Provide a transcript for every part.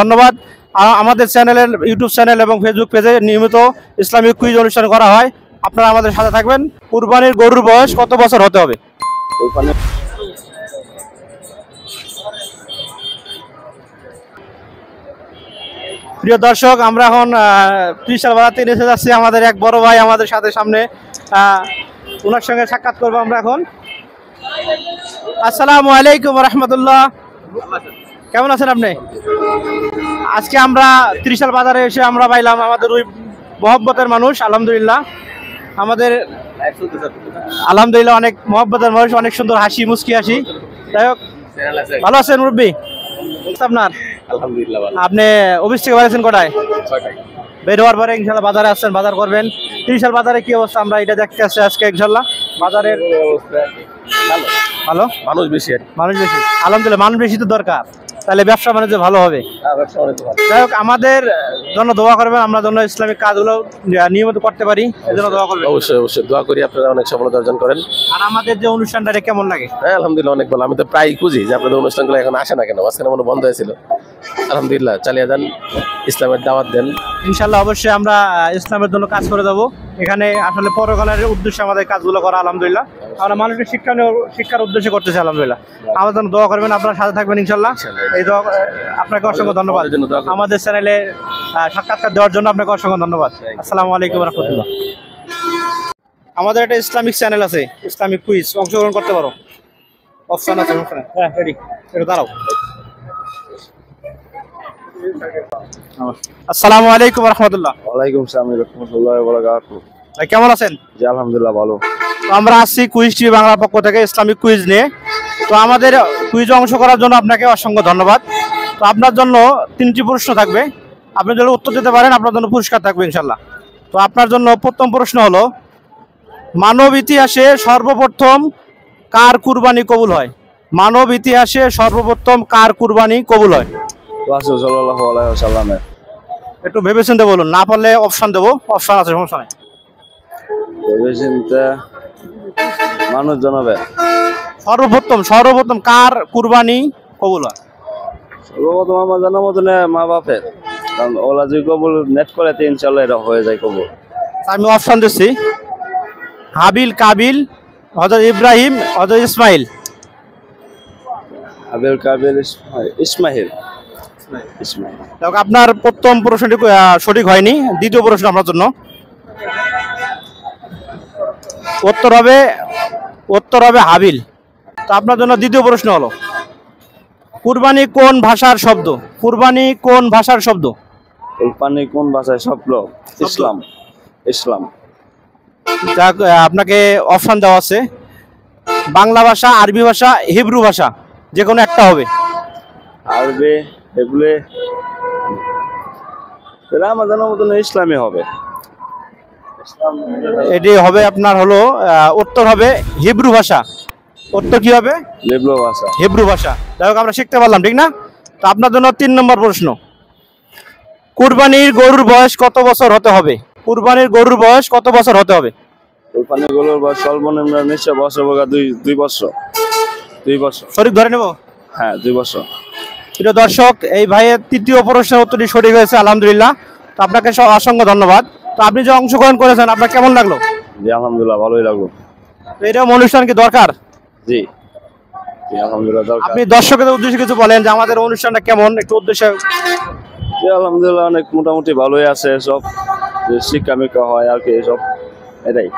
ধন্যবাদ। আমাদের চ্যানেলের ইউটিউব চ্যানেল এবং ফেসবুক পেজে নিয়মিত ইসলামিক কুইজ অনুষ্ঠান করা হয়, আপনারা আমাদের সাথে থাকবেন। কুরবানির গরুর বয়স কত বছর হতে হবে? প্রিয় দর্শক, আমরা এখন ত্রিশাল বাজার থেকে এসে যাচ্ছি। আমাদের এক বড় ভাই আমাদের সাথে সামনে, ওনার সঙ্গে সাক্ষাৎ করবো আমরা এখন। আসসালামু আলাইকুম রহমতুল্লাহ, কেমন আছেন আপনি? আজকে আমরা ত্রিশাল বাজারে এসে আমরা পাইলাম আমাদের ওই মহব্বতের মানুষ, আলহামদুলিল্লাহ আলহামদুলিল্লাহ অনেক মহব্বতের মানুষ, অনেক সুন্দর হাসি মুস্কি হাসি। যাই হোক, ভালো আছেন মুরব্বী? আপনার আলহামদুলিল্লাহ ভালো। আপনি অফিস থেকে বাড়াচ্ছেন কটায়? বের হওয়ার পরে ইনশাল্লাহ বাজারে আসছেন, বাজার করবেন। ত্রিশাল বাজারে কি অবস্থা আমরা এটা দেখতে আসছি আজকে ইনশাল্লাহ। বাজারের ভালো, মানুষ বেশি আর মানুষ বেশি, আলহামদুলিল্লাহ মানুষ বেশি তো দরকার, তাহলে ব্যবসা বাণিজ্য ভালো হবে। যাই হোক, আমাদের জন্য দোয়া করবেন, আমরা জন্য ইসলামিক কাজগুলো নিয়মিত করতে পারি, এই জন্য দোয়া করবেন। অবশ্যই অবশ্যই দোয়া করি, আপনারা অনেক সফলতা অর্জন করেন। আর আমাদের যে অনুষ্ঠানটা কেমন লাগে? হ্যাঁ আলহামদুলিল্লাহ অনেক ভালো। আমি তো প্রায় খুঁজি যে আপনাদের অনুষ্ঠানগুলো এখন আসে না কেন, মাঝখানে মনে বন্ধ হয়েছিল। আলহামদুলিল্লাহ চালিয়ে যান, ইসলামের দাওয়াত দেন। ইনশাল্লাহ অবশ্যই আমরা ইসলামের জন্য কাজ করে যাবো। এখানে আসলে পরকালের উদ্দেশ্যে আমাদের কাজগুলো করা, আলহামদুলিল্লাহ আমরা মানুষের শিক্ষার উদ্দেশ্যে করতেছি, আলহামদুলিল্লাহ। আমাদের জন্য দোয়া করবেন, আপনার সাথে থাকবেন ইনশাল্লাহ। এই দোয়া, আপনাকে অসংখ্য ধন্যবাদ আমাদের চ্যানেলে সাক্ষাৎকার দেওয়ার জন্য, আপনাকে অসংখ্য ধন্যবাদ। আসসালামু আলাইকুম রহমতুল্লাহ। আমাদের একটা ইসলামিক চ্যানেল আছে, ইসলামিক কুইজ, অংশগ্রহণ করতে পারো, অপশন আছে। হ্যাঁ রেডি, একটু দাঁড়াও। আসসালামু আলাইকুম রহমতুল্লাহ। ওয়ালাইকুম আসসালাম রাহমাতুল্লাহি ওয়া বারাকাতুহু। ভাই কেমন আছেন? জি আলহামদুলিল্লাহ ভালো। তো আমরা আসছি কুইজ টিভি বাংলার পক্ষ থেকে ইসলামিক কুইজ নিয়ে। তো আমাদের কুইজে অংশ করার জন্য আপনাকে অসংখ্য ধন্যবাদ। তো আপনার জন্য 3টি প্রশ্ন থাকবে, আপনি যদি উত্তর দিতে পারেন আপনার জন্য পুরস্কার থাকবে ইনশাল্লাহ। তো আপনার জন্য প্রথম প্রশ্ন হলো, মানব ইতিহাসে সর্বপ্রথম কার কুরবানি কবুল হয়? মানব ইতিহাসে সর্বপ্রথম কার কুরবানি কবুল হয়? রাসূল সাল্লাল্লাহু আলাইহি ওয়াসাল্লামের। একটু ভেবেচিন্তে বলুন, না পারলে অপশন দেবো, অপশন আছে, সমস্যা নেই। ভেবেচিন্তে মানুষ জনবে। সর্বপ্রথম কার কুরবানি কবুল হয়? সর্বপ্রথম আমার জানা মতন মা বাপের, কারণ ওলা যদি কবুল নেট করে তো ইনশাআল্লাহ এটা হয়ে যায় কবুল। আমি অপশন দিচ্ছি, হাবিল, কাবিল, হযরত ইব্রাহিম, হযরত ইসমাইল। হাবিল, কাবিল, ইসমাইল। দেখো, আপনার প্রথম প্রশ্নটি সঠিক হয়নি। দ্বিতীয় প্রশ্ন আপনার জন্য, উত্তর হবে হাবিল। তো আপনার জন্য দ্বিতীয় প্রশ্ন হলো, কুরবানি কোন ভাষার শব্দ? কুরবানি কোন ভাষার শব্দ? কুরবানি কোন ভাষায় শব্দ? ইসলাম। ইসলাম। যাক, আপনাকে অপশন দেওয়া আছে, বাংলা ভাষা, আরবি ভাষা, হিব্রু ভাষা, যে কোনো একটা হবে। আরবি, এগুলো আমার জানা মতন ইসলামই হবে। এটি হবে আপনার হলো উত্তর হবে হিব্রু ভাষা। উত্তর কি হবে? লিব্রো ভাষা। হিব্রু ভাষা। যাই হোক, আমরা শিখতে পারলাম, ঠিক না? তো আপনার জন্য 3 নম্বর প্রশ্ন, কুরবানির গরুর বয়স কত বছর হতে হবে? কুরবানির গরুর বয়স কত বছর হতে হবে? কুরবানি গরুর বয়স সর্বনিম্ন নিশ্চয় বছর বগা 2 বছর। 2 বছর সঠিক ধরে নেব? হ্যাঁ 2 বছর। প্রিয় দর্শক, এই ভাইয়ের তৃতীয় প্রশ্নের উত্তরটি সঠিক হয়েছে, আলহামদুলিল্লাহ। তো আপনাকে অসংখ্য ধন্যবাদ। তো আপনি যে অংশগ্রহণ করেছেন, আপনার কেমন লাগলো? জি আলহামদুলিল্লাহ ভালোই লাগলো। তো এরকম অনুষ্ঠান কি দরকার? জি জি আলহামদুলিল্লাহ দরকার। আপনি দর্শকদের উদ্দেশ্যে কিছু বলেন যে আমাদের অনুষ্ঠানটা কেমন, একটু উদ্দেশ্যে। জি আলহামদুলিল্লাহ অনেক মোটামুটি ভালোই আছে, সব যে শিক্ষা মিক্ষা হয় আর কি, সব এটাই।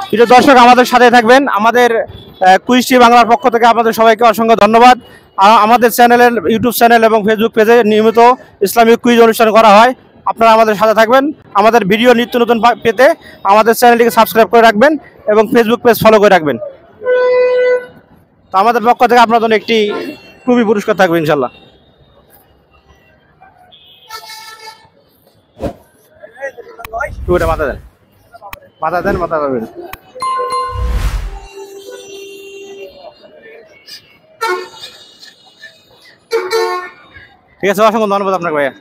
প্রিয় দর্শক, আমাদের সাথে থাকবেন। আমাদের কুইজ টিভি বাংলার পক্ষ থেকে আপনাদের সবাইকে অসংখ্য ধন্যবাদ। আমাদের চ্যানেলের ইউটিউব চ্যানেল এবং ফেসবুক পেজে নিয়মিত ইসলামিক কুইজ অনুষ্ঠান করা হয়, আপনারা আমাদের সাথে থাকবেন। আমাদের ভিডিও নিত্য নতুন পেতে আমাদের চ্যানেলটিকে সাবস্ক্রাইব করে রাখবেন এবং ফেসবুক পেজ ফলো করে রাখবেন। তো আমাদের পক্ষ থেকে আপনার জন্য একটি টুপি পুরস্কার থাকবে ইনশাল্লাহ। টুপিটা মাথা দেন, মাথা দেন, মাথা দেবেন। ঠিক আছে, অসংখ্য ধন্যবাদ আপনাকে ভাইয়া।